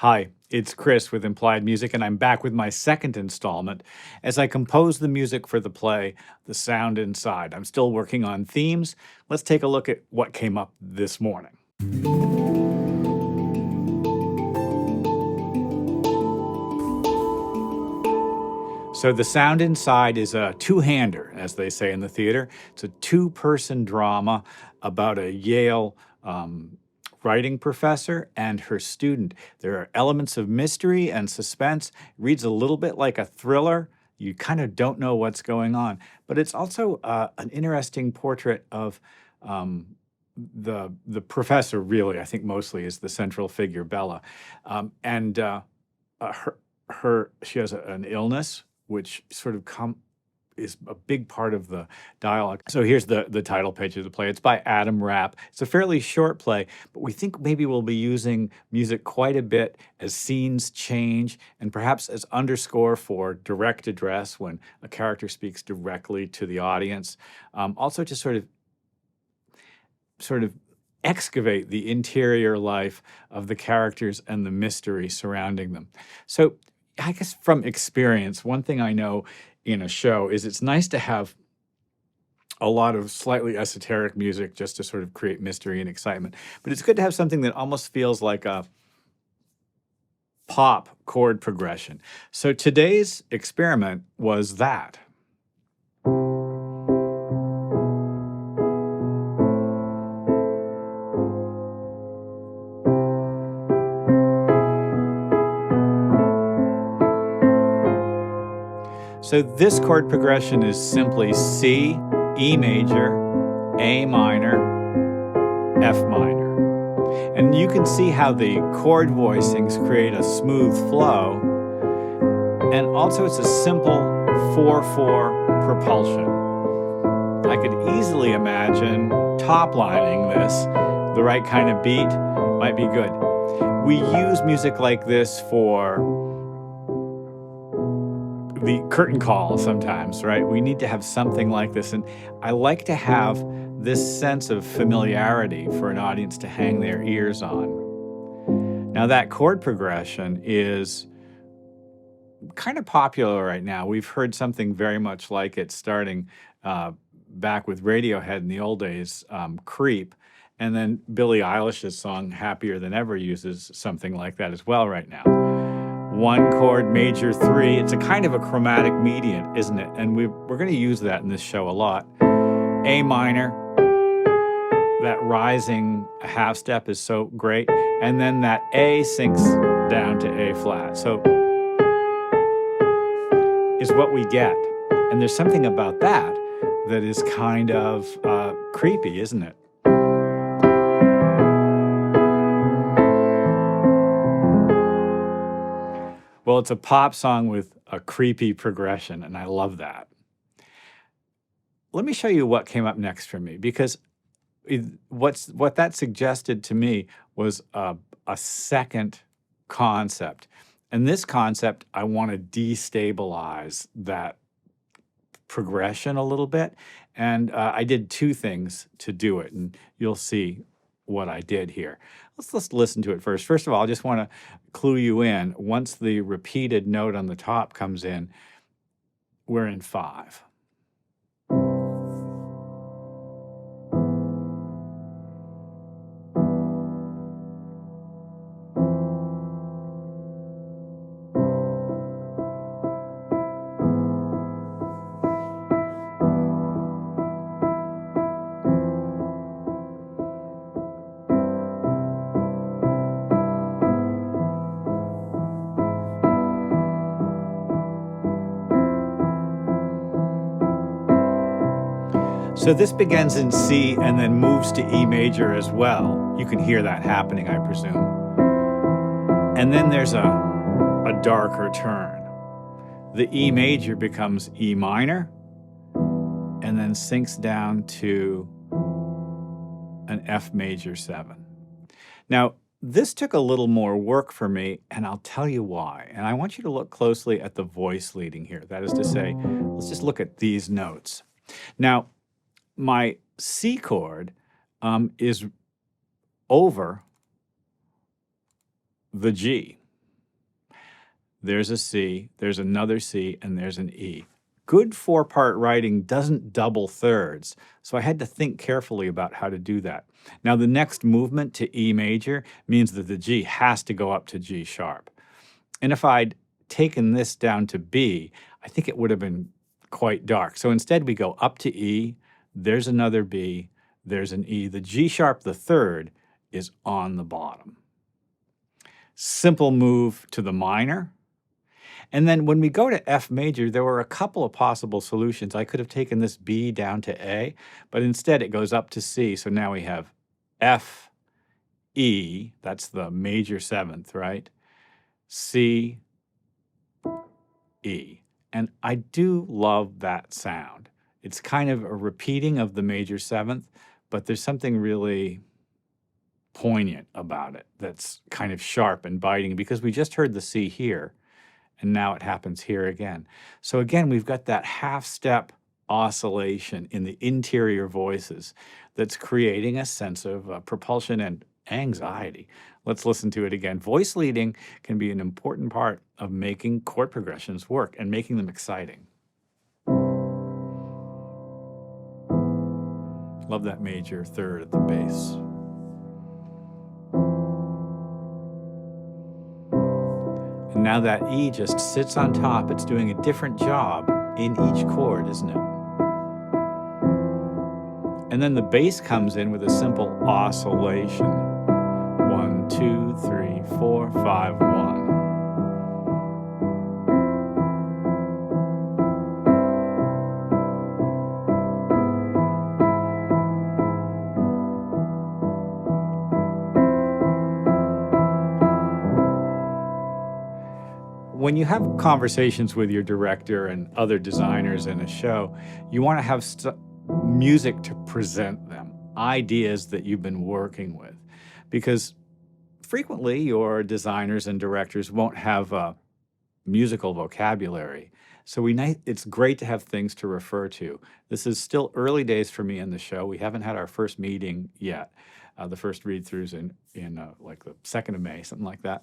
Hi, it's Chris with Implied Music, and I'm back with my second installment as I compose the music for the play, The Sound Inside. I'm still working on themes. Let's take a look at what came up this morning. So The Sound Inside is a two-hander, as they say in the theater. It's a two-person drama about a Yale writing professor and her student. There are elements of mystery and suspense. It reads a little bit like a thriller. You kind of don't know what's going on. But it's also an interesting portrait of the professor, really, I think mostly is the central figure, Bella. She has an illness, which sort of is a big part of the dialogue. So here's the title page of the play. It's by Adam Rapp. It's a fairly short play, but we think maybe we'll be using music quite a bit as scenes change and perhaps as underscore for direct address when a character speaks directly to the audience. Also to sort of excavate the interior life of the characters and the mystery surrounding them. So I guess from experience, one thing I know in a show is it's nice to have a lot of slightly esoteric music just to sort of create mystery and excitement. But it's good to have something that almost feels like a pop chord progression. So today's experiment was that. So this chord progression is simply C, E major, A minor, F minor. And you can see how the chord voicings create a smooth flow. And also it's a simple 4/4 propulsion. I could easily imagine top lining this. The right kind of beat might be good. We use music like this for the curtain call sometimes, right? We need to have something like this. And I like to have this sense of familiarity for an audience to hang their ears on. Now, that chord progression is kind of popular right now. We've heard something very much like it starting back with Radiohead in the old days, Creep. And then Billie Eilish's song Happier Than Ever uses something like that as well right now. One chord, major 3. It's a kind of a chromatic median, isn't it? And we're going to use that in this show a lot. A minor, that rising half step is so great. And then that A sinks down to A flat. So is what we get. And there's something about that that is kind of creepy, isn't it? Well, it's a pop song with a creepy progression, and I love that. Let me show you what came up next for me, because what that suggested to me was a second concept. And this concept, I want to destabilize that progression a little bit. And I did two things to do it, and you'll see what I did here. Let's listen to it first. First of all, I just want to clue you in. Once the repeated note on the top comes in, we're in 5. So this begins in C and then moves to E major as well. You can hear that happening, I presume. And then there's a darker turn. The E major becomes E minor and then sinks down to an F major 7. Now, this took a little more work for me, and I'll tell you why. And I want you to look closely at the voice leading here. That is to say, let's just look at these notes. Now, my C chord is over the G. there's a C, there's another C, and there's an E. Good four-part writing doesn't double thirds, so I had to think carefully about how to do that. Now, the next movement to E major means that the G has to go up to G sharp. And if I'd taken this down to B, I think it would have been quite dark. So instead, we go up to E, there's another B, there's an E. The G sharp, the third, is on the bottom. Simple move to the minor. And then when we go to F major, there were a couple of possible solutions. I could have taken this B down to A, but instead it goes up to C. So now we have F, E, that's the major seventh, right? C, E. And I do love that sound. It's kind of a repeating of the major seventh, but there's something really poignant about it that's kind of sharp and biting because we just heard the C here. And now it happens here again. So again, we've got that half-step oscillation in the interior voices that's creating a sense of propulsion and anxiety. Let's listen to it again. Voice leading can be an important part of making chord progressions work and making them exciting. Love that major third at the bass. And now that E just sits on top. It's doing a different job in each chord, isn't it? And then the bass comes in with a simple oscillation. 1, 2, 3, 4, 5, 1. When you have conversations with your director and other designers in a show, you want to have music to present them, ideas that you've been working with, because frequently your designers and directors won't have a musical vocabulary. So it's great to have things to refer to. This is still early days for me in the show. We haven't had our first meeting yet. The first read-throughs in like the 2nd of May, something like that.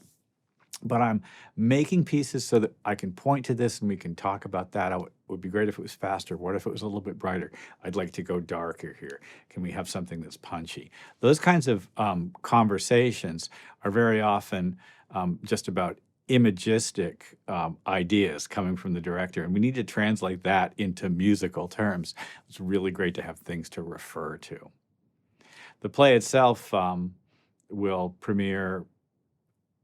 But I'm making pieces so that I can point to this and we can talk about that. It would be great if it was faster. What if it was a little bit brighter? I'd like to go darker here. Can we have something that's punchy? Those kinds of conversations are very often just about imagistic ideas coming from the director, and we need to translate that into musical terms. It's really great to have things to refer to. The play itself will premiere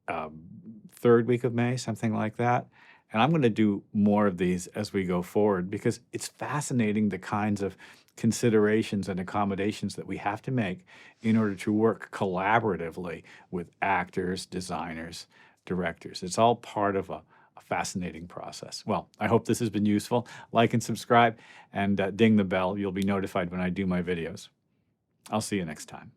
3rd week of May, something like that. And I'm going to do more of these as we go forward because it's fascinating the kinds of considerations and accommodations that we have to make in order to work collaboratively with actors, designers, directors. It's all part of a fascinating process. Well, I hope this has been useful. Like and subscribe and ding the bell. You'll be notified when I do my videos. I'll see you next time.